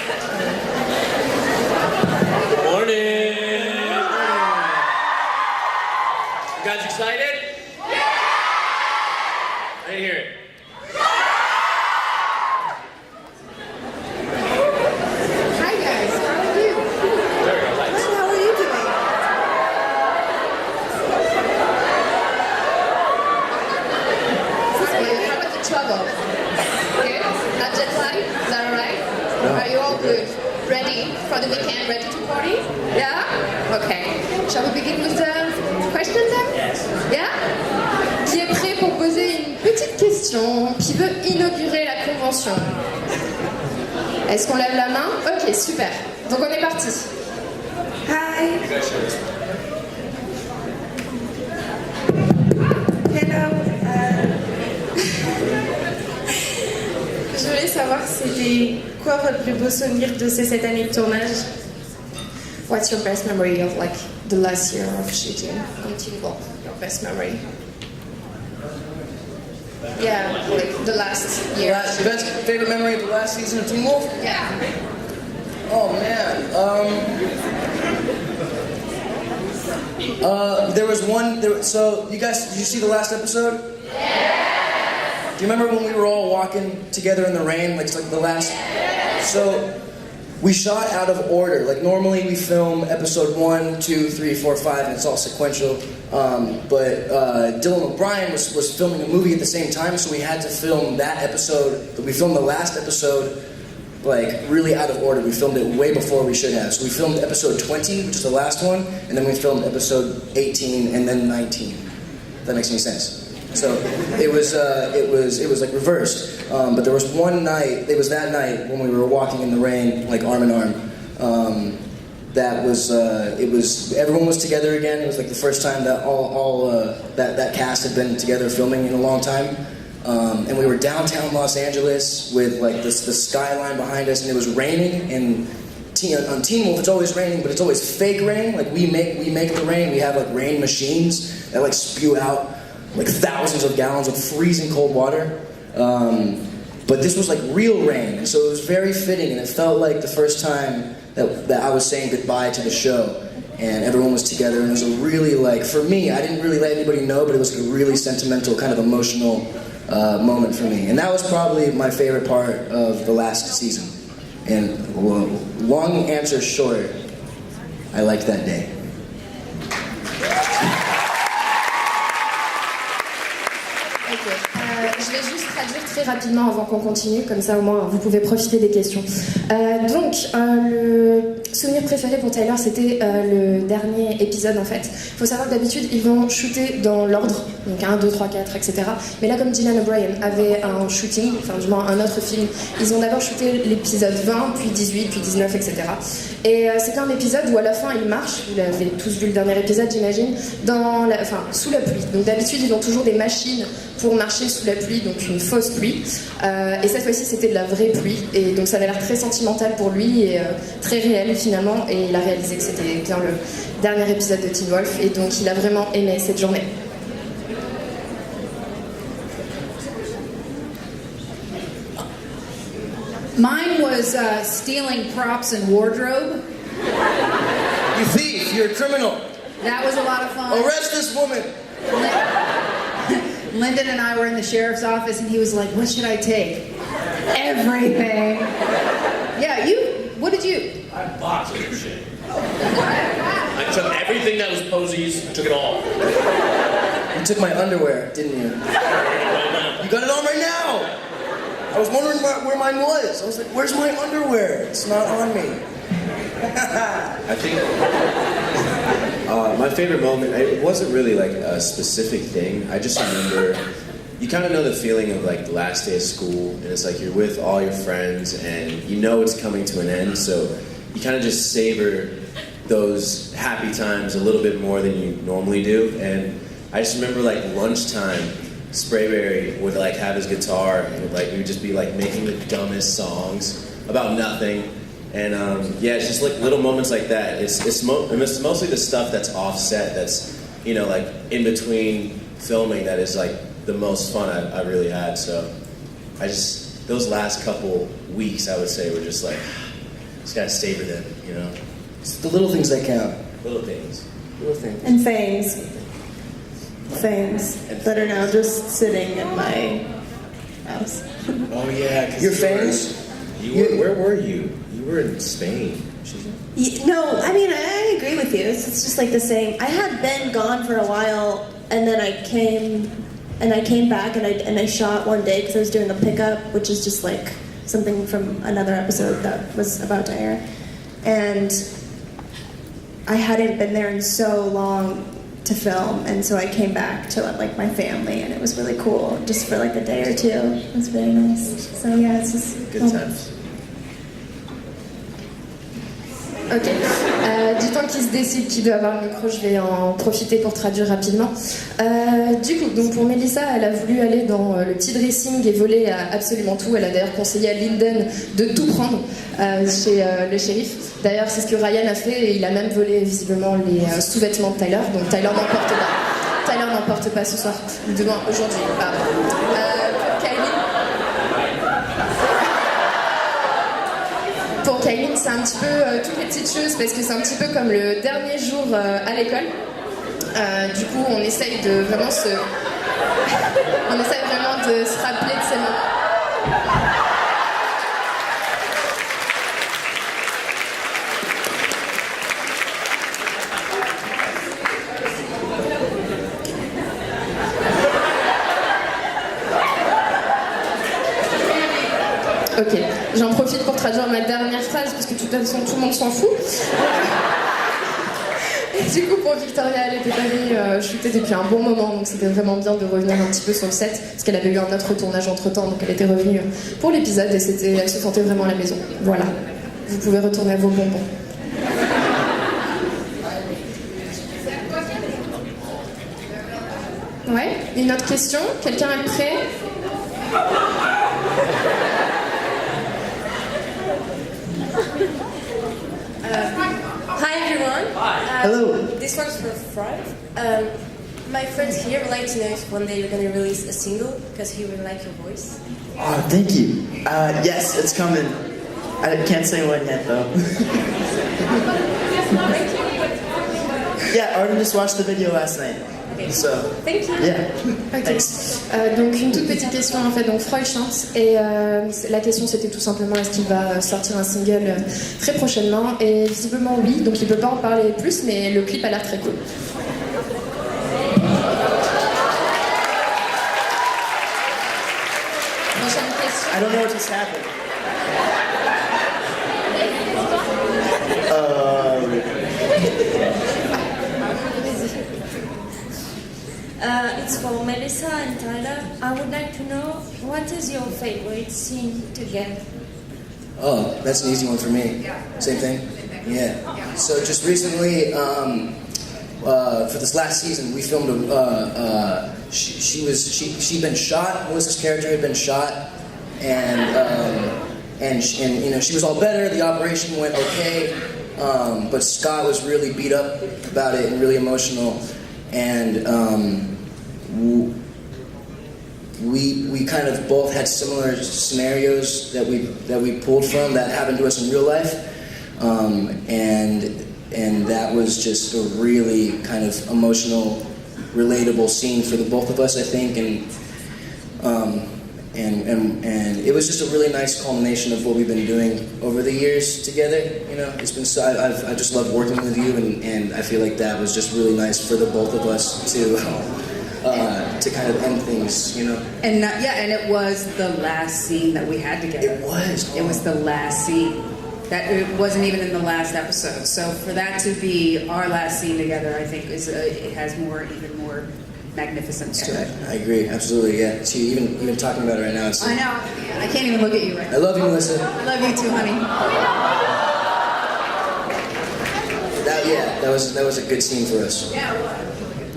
Good morning. You guys excited? Yeah! I didn't hear it. Hi guys, how are you? Good, how are you doing? How about the travel? Good? Not jet lag? Is that alright? No. Are you all good? Ready for the weekend? Ready to party? Yeah? Okay. Shall we begin with the questions then? Yes. Yeah? Qui est prêt pour poser une petite question? Qui veut inaugurer la convention? Est-ce qu'on lève la main? Ok, super. Donc on est parti. Hi. Hello. Je voulais savoir c'était quoi votre plus beau souvenir de ces 7 années de tournage? What's your best memory of like the last year of shooting on Teen Wolf? Your best memory? Yeah, like the last year. Best favorite memory of the last season of Teen Wolf? Yeah. Oh man. There was one. So you guys, did you see the last episode? Yeah. Do you remember when we were all walking together in the rain, like the last? So we shot out of order. Like normally we film episode 1, 2, 3, 4, 5, and it's all sequential. But Dylan O'Brien was filming a movie at the same time, so we had to film that episode. We filmed the last episode like really out of order. We filmed it way before we should have. So we filmed episode 20, which is the last one, and then we filmed episode 18 and then 19. If that makes any sense. So it was like reversed. But there was one night. It was that night when we were walking in the rain, like arm in arm. That was everyone was together again. It was like the first time that that cast had been together filming in a long time. And we were downtown Los Angeles with like the skyline behind us, and it was raining. And on Teen Wolf, it's always raining, but it's always fake rain. Like we make the rain. We have like rain machines that like spew out like thousands of gallons of freezing cold water. But this was like real rain, and so it was very fitting, and it felt like the first time that I was saying goodbye to the show, and everyone was together, and it was a really like, for me, I didn't really let anybody know, but it was a really sentimental, kind of emotional moment for me. And that was probably my favorite part of the last season. And long answer short, I liked that day. Je vais juste traduire très rapidement avant qu'on continue, comme ça au moins vous pouvez profiter des questions. Donc, le souvenir préféré pour Tyler, c'était le dernier épisode en fait. Il faut savoir que d'habitude ils vont shooter dans l'ordre, donc 1, 2, 3, 4, etc. Mais là, comme Dylan O'Brien avait un shooting, enfin du moins un autre film, ils ont d'abord shooté l'épisode 20, puis 18, puis 19, etc. Et c'était un épisode où à la fin il marche, vous l'avez tous vu le dernier épisode j'imagine, sous la pluie. Donc d'habitude ils ont toujours des machines pour marcher sous la pluie, donc une fausse pluie. Et cette fois-ci c'était de la vraie pluie, et donc ça avait l'air très sentimental pour lui et très réel finalement, et il a réalisé que c'était bien le dernier épisode de Teen Wolf, et donc il a vraiment aimé cette journée. Mine was stealing props and wardrobe. You thief, you're a criminal. That was a lot of fun. Arrest this woman. Lyndon and I were in the sheriff's office, and he was like, "What should I take?" Everything. Yeah, what did you? I boxed your shit. I took everything that was Posey's, I took it all. You took my underwear, didn't you? You got it on right now. I was wondering where mine was. I was like, where's my underwear? It's not on me. I think my favorite moment, it wasn't really like a specific thing. I just remember, you kind of know the feeling of like the last day of school, and it's like you're with all your friends and you know it's coming to an end, so you kind of just savor those happy times a little bit more than you normally do. And I just remember like lunchtime, Sprayberry would like have his guitar, and like we would just be like making the dumbest songs about nothing. And yeah, it's just like little moments like that. It's mostly the stuff that's offset, that's, you know, like in between filming, that is like the most fun I really had. So those last couple weeks, I would say, were just like Just gotta savor them, you know? It's the little things that count. Little things. Little things. And fangs that are now just sitting in my house. Oh yeah, 'cause Your fangs? Where were you? You were in Spain. No, I mean, I agree with you. It's just like the same. I had been gone for a while, and then I came back, and I shot one day because I was doing a pickup, which is just like something from another episode that was about to air, and I hadn't been there in so long to film, and so I came back to like my family, and it was really cool, just for like a day or two. It was very nice. So yeah, it's just Good times. Ok. Du temps qu'il se décide qui doit avoir le micro, je vais en profiter pour traduire rapidement. Du coup, donc pour Melissa, elle a voulu aller dans le petit dressing et voler absolument tout. Elle a d'ailleurs conseillé à Lyndon de tout prendre chez le shérif. D'ailleurs, c'est ce que Ryan a fait et il a même volé visiblement les sous-vêtements de Tyler. Donc Tyler n'emporte pas. Tyler n'emporte pas ce soir. Demain, aujourd'hui, pardon. Pour Kylie, c'est un petit peu toutes les petites choses parce que c'est un petit peu comme le dernier jour à l'école. Du coup, on essaye vraiment de se rappeler de ces moments. Ok, j'en profite pour traduire ma dernière phrase parce que de toute façon tout le monde s'en fout. Et du coup pour Victoria, elle était allée shooter depuis un bon moment, donc c'était vraiment bien de revenir un petit peu sur le set parce qu'elle avait eu un autre tournage entre temps, donc elle était revenue pour l'épisode et elle se sentait vraiment à la maison. Voilà, vous pouvez retourner à vos bonbons. Ouais, une autre question? Quelqu'un est prêt? Hi everyone. Hello. This one's for Fry. My friends here would like to know if one day you're going to release a single because he really like your voice. Oh, thank you. Yes, it's coming. I can't say when yet though. Yeah, Arden just watched the video last night. Okay. So, thank you. Yeah. Okay. Thanks. Donc une toute petite question en fait. Donc Freud chante et la question c'était tout simplement est-ce qu'il va sortir un single très prochainement et visiblement oui. Donc il peut pas en parler plus mais le clip a l'air très cool. Prochaine question. I don't know what just happened. It's for Melissa and Tyler. I would like to know what is your favorite scene together? Oh, that's an easy one for me. Same thing? Yeah. So just recently, for this last season, we filmed she'd been shot. Melissa's character had been shot, and you know she was all better. The operation went okay, but Scott was really beat up about it and really emotional, and we kind of both had similar scenarios that we pulled from that happened to us in real life, and that was just a really kind of emotional, relatable scene for the both of us, I think, and it was just a really nice culmination of what we've been doing over the years together. You know, it's been so I just love working with you, and I feel like that was just really nice for the both of us to kind of end things, you know. And and it was the last scene that we had together. It was. It was the last scene. That it wasn't even in the last episode. So for that to be our last scene together, I think it has even more magnificence to it. I agree, absolutely. Yeah. See, even talking about it right now, it's. I know. I can't even look at you right now. I love you, Melissa. I love you too, honey. That was a good scene for us. Yeah.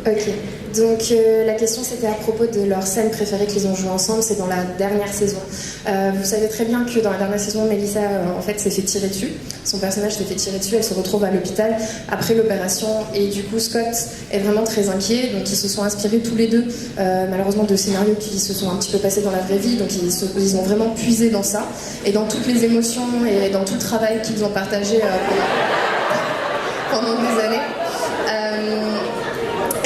Ok, donc la question c'était à propos de leur scène préférée qu'ils ont joué ensemble, c'est dans la dernière saison. Vous savez très bien que dans la dernière saison, Melissa en fait s'est fait tirer dessus. Son personnage s'est fait tirer dessus, elle se retrouve à l'hôpital après l'opération et du coup Scott est vraiment très inquiet, donc ils se sont inspirés tous les deux malheureusement de scénarios qui se sont un petit peu passés dans la vraie vie, donc ils ont vraiment puisé dans ça et dans toutes les émotions et dans tout le travail qu'ils ont partagé pendant des années.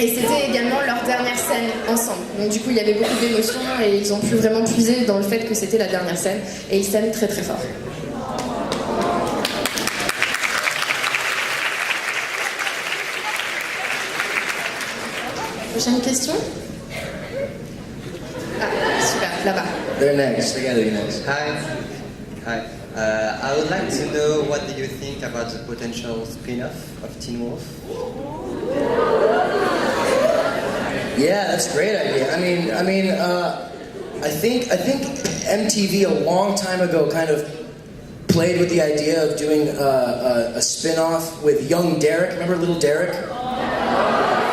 Et c'était également leur dernière scène ensemble. Donc du coup, il y avait beaucoup d'émotions et ils ont pu vraiment puiser dans le fait que c'était la dernière scène. Et ils s'aiment très très fort. Prochaine question. Ah, super, là-bas. They're next. They gotta be next. Hi. I would like to know what do you think about the potential spin-off of Teen Wolf? Yeah, that's a great idea. I think MTV a long time ago kind of played with the idea of doing a spin-off with young Derek. Remember little Derek?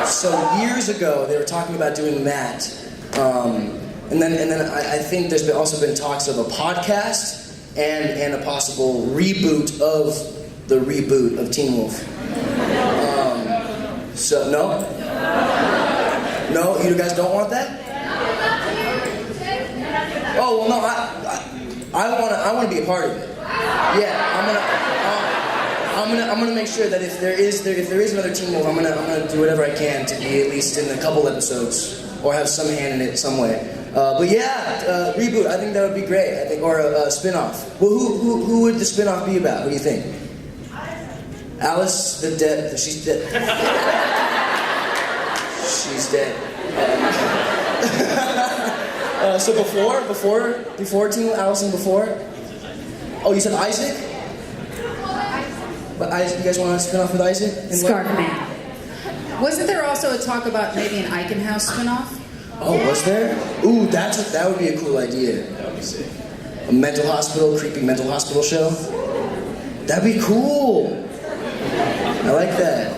So years ago, they were talking about doing that. And then I think there's also been talks of a podcast and a possible reboot of the reboot of Teen Wolf. So no? No, you guys don't want that? Oh well, no. I want to be a part of it. Yeah, I'm gonna make sure that if there is another Teen Wolf, I'm gonna do whatever I can to be at least in a couple episodes or have some hand in it some way. But yeah, reboot. I think that would be great. I think, or a spin-off. Well, who would the spin-off be about? What do you think? Alice, the dead. She's dead. She's dead. So before Teen Allison before. Oh, you said Isaac? But Isaac, you guys want to spin off with Isaac? Scarfman. Wasn't there also a talk about maybe an Eichen House spin-off? Oh, was there? Ooh, that would be a cool idea. That would be sick. A mental hospital, creepy mental hospital show. That'd be cool. I like that.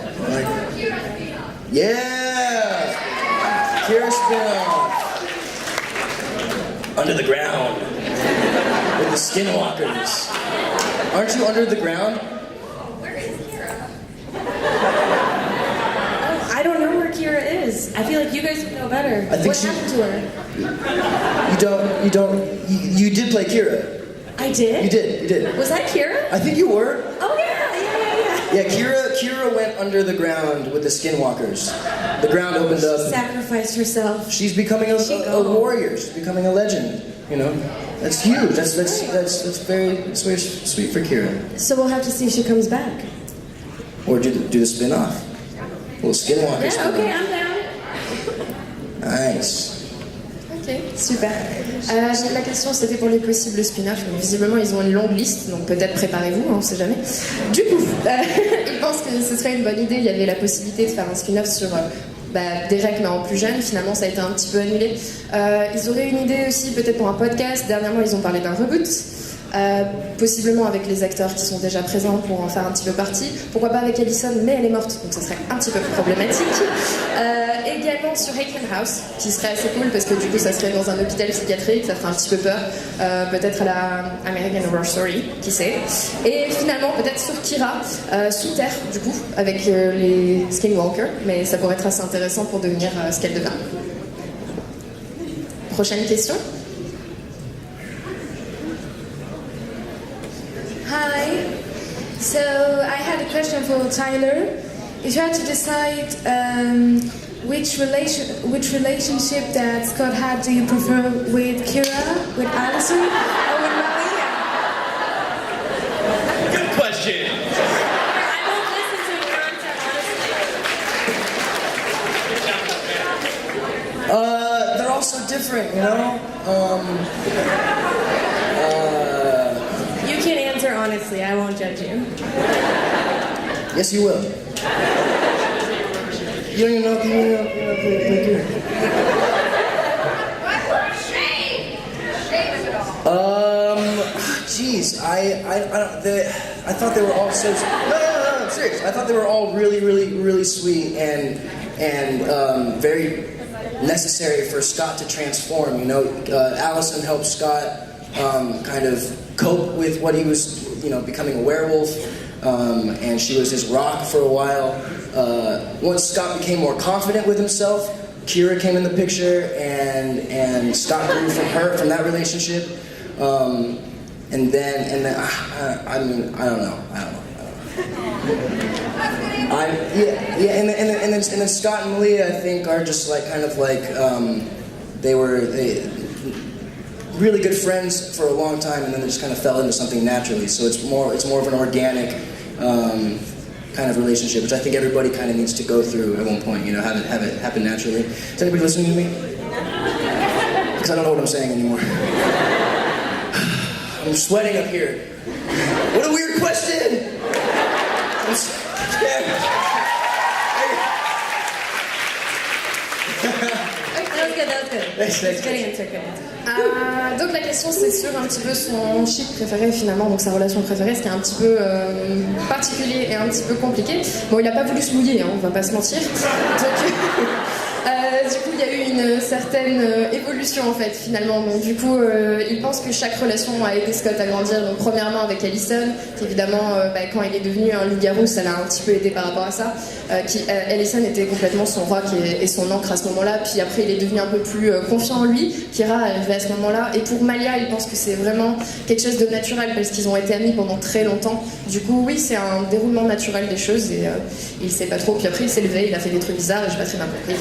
Yeah! Kira spin-off. Under the ground. With the skinwalkers. Aren't you under the ground? Where is Kira? I don't know where Kira is. I feel like you guys would know better. I think what happened to her? You did play Kira. I did? You did. Was that Kira? I think you were. Oh yeah. Yeah, Kira went under the ground with the skinwalkers. The ground opened up. Sacrificed herself. She's becoming a warrior. She's becoming a legend. You know, that's huge. That's very sweet for Kira. So we'll have to see if she comes back. Or do the spin-off. Little skinwalker. Yeah, okay, I'm down. Nice. Ok, super. La question c'était pour les possibles spin-offs, mais visiblement ils ont une longue liste, donc peut-être préparez-vous, on sait jamais. Du coup, ils pensent que ce serait une bonne idée, il y avait la possibilité de faire un spin-off sur Derek mais en plus jeune, finalement ça a été un petit peu annulé. Ils auraient une idée aussi peut-être pour un podcast, dernièrement ils ont parlé d'un reboot. Possiblement avec les acteurs qui sont déjà présents pour en faire un petit peu partie. Pourquoi pas avec Allison, mais elle est morte, donc ça serait un petit peu problématique. Également sur Eichen House, qui serait assez cool parce que du coup ça serait dans un hôpital psychiatrique, ça ferait un petit peu peur. Peut-être à la American Horror Story, qui sait. Et finalement peut-être sur Kira, sous terre du coup, avec les Skinwalkers, mais ça pourrait être assez intéressant pour devenir ce qu'elle devient. Prochaine question. Hi. So I had a question for Tyler. You tried to decide which relationship that Scott had. Do you prefer with Kira, with Allison, or with Maria? Good question. I won't listen to your answer, honestly. They're all so different, you know. You can answer honestly. I won't judge you. Yes, you will. You don't even know if you know Kira. Jeez, I thought they were all so. No, I'm serious. I thought they were all really sweet, and and very necessary for Scott to transform. You know, Allison helped Scott kind of cope with what he was, you know, becoming a werewolf, and she was his rock for a while. Once Scott became more confident with himself, Kira came in the picture, and Scott grew from that relationship. And then I mean, I don't know. And then Scott and Malia, I think, are just like kind of like they really good friends for a long time, and then they just kind of fell into something naturally. So it's more of an organic kind of relationship, which I think everybody kind of needs to go through at one point. You know, have it happen naturally. Is anybody listening to me? Because I don't know what I'm saying anymore. I'm sweating up here. What a weird question! I'm scared. That was good. Thanks. Good answer, good answer. Donc la question c'est sur un petit peu son chic préféré finalement, donc sa relation préférée, ce qui est un petit peu particulier et un petit peu compliqué. Bon, il n'a pas voulu se mouiller, hein, on va pas se mentir. Donc, du coup, il y a eu une certaine évolution en fait finalement. Donc du coup, il pense que chaque relation a aidé Scott à grandir. Donc premièrement avec Allison, qui évidemment, quand il est devenu un loup-garou, ça l'a un petit peu aidé par rapport à ça. Allison était complètement son rock et son ancre à ce moment-là. Puis après, il est devenu un peu plus confiant en lui. Kira est arrivée à ce moment-là. Et pour Malia, il pense que c'est vraiment quelque chose de naturel parce qu'ils ont été amis pendant très longtemps. Du coup, oui, c'est un déroulement naturel des choses et il sait pas trop. Puis après, il s'est levé, il a fait des trucs bizarres et j'ai pas très bien compris.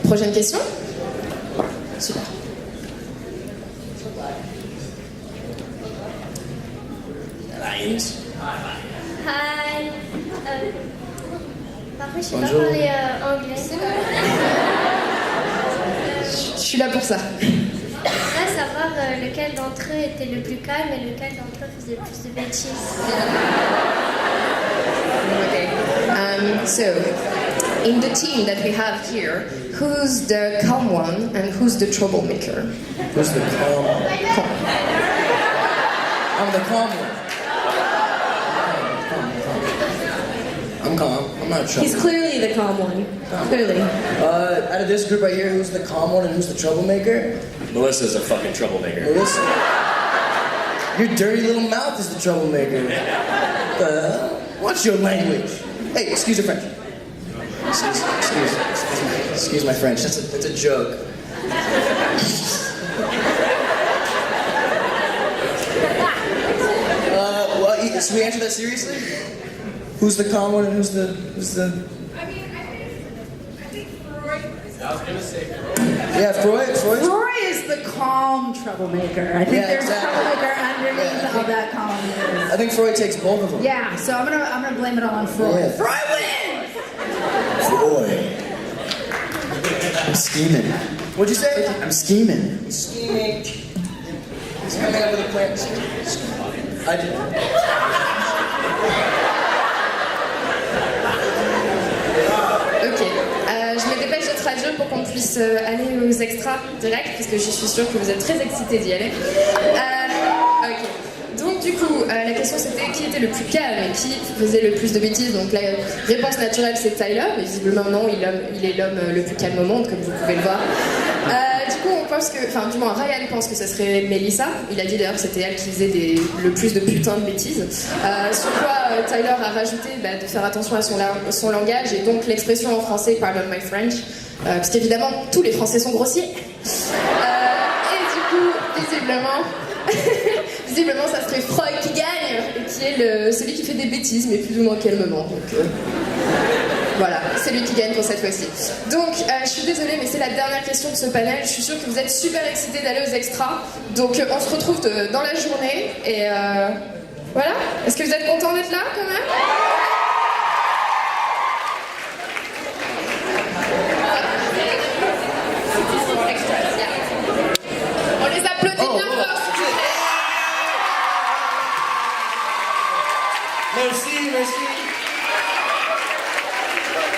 Prochaine question. Super. Lions. Hi. Par contre, je sais pas Bonjour. parler anglais. Je suis là pour ça. J'aimerais savoir lequel d'entre eux était le plus calme et lequel d'entre eux faisait plus de bêtises. Okay. So, in the team that we have here, who's the calm one and who's the troublemaker? Who's the calm? I'm the calm one. I'm calm. I'm not trouble. He's clearly the calm one. Clearly. Out of this group right here, who's the calm one and who's the troublemaker? Melissa's a fucking troublemaker. Melissa. Your dirty little mouth is the troublemaker. What's your language? Hey, excuse your French. Excuse my French. That's a joke. Should we answer that seriously? Who's the calm one and who's the? I think Freud. I was gonna say Freud. Yeah, Freud. Freud is the calm troublemaker. I think there's exactly. troublemaker underneath all that calmness. I think Freud takes both of them. Yeah, so I'm gonna blame it all on Freud. Yeah. Freud wins! Freud. I'm scheming. What'd you say? I'm scheming. Scheming. He's coming up with a plan. I did. Ok, je me dépêche de traduire pour qu'on puisse aller aux extras direct, parce que je suis sûre que vous êtes très excités d'y aller. Ok, donc du coup, la question c'était qui était le plus calme et qui faisait le plus de bêtises. Donc la réponse naturelle c'est Tyler, mais visiblement non, il est l'homme le plus calme au monde, comme vous pouvez le voir. Du coup, on pense que, enfin, du moins, Ryan pense que ce serait Melissa. Il a dit d'ailleurs que c'était elle qui faisait le plus de putains de bêtises. Sur quoi Tyler a rajouté de faire attention à son langage et donc l'expression en français pardon my French, parce qu'évidemment tous les Français sont grossiers. Et du coup, visiblement, ça serait Freud qui gagne et qui est celui qui fait des bêtises, mais plus ou moins calmement. Donc, voilà, c'est lui qui gagne pour cette fois-ci. Donc, je suis désolée, mais c'est la dernière question de ce panel. Je suis sûre que vous êtes super excités d'aller aux extras. Donc, on se retrouve dans la journée. Et voilà. Est-ce que vous êtes contents d'être là, quand même? On les applaudit bien fort, s'il vous plaît. Merci.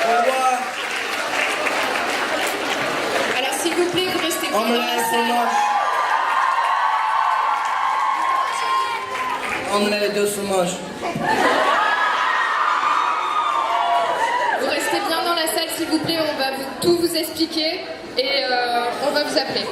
Au revoir. Alors, s'il vous plaît, vous restez bien dans la salle. Omelette de fromage. vous plaît, on va tout vous expliquer et on va vous appeler.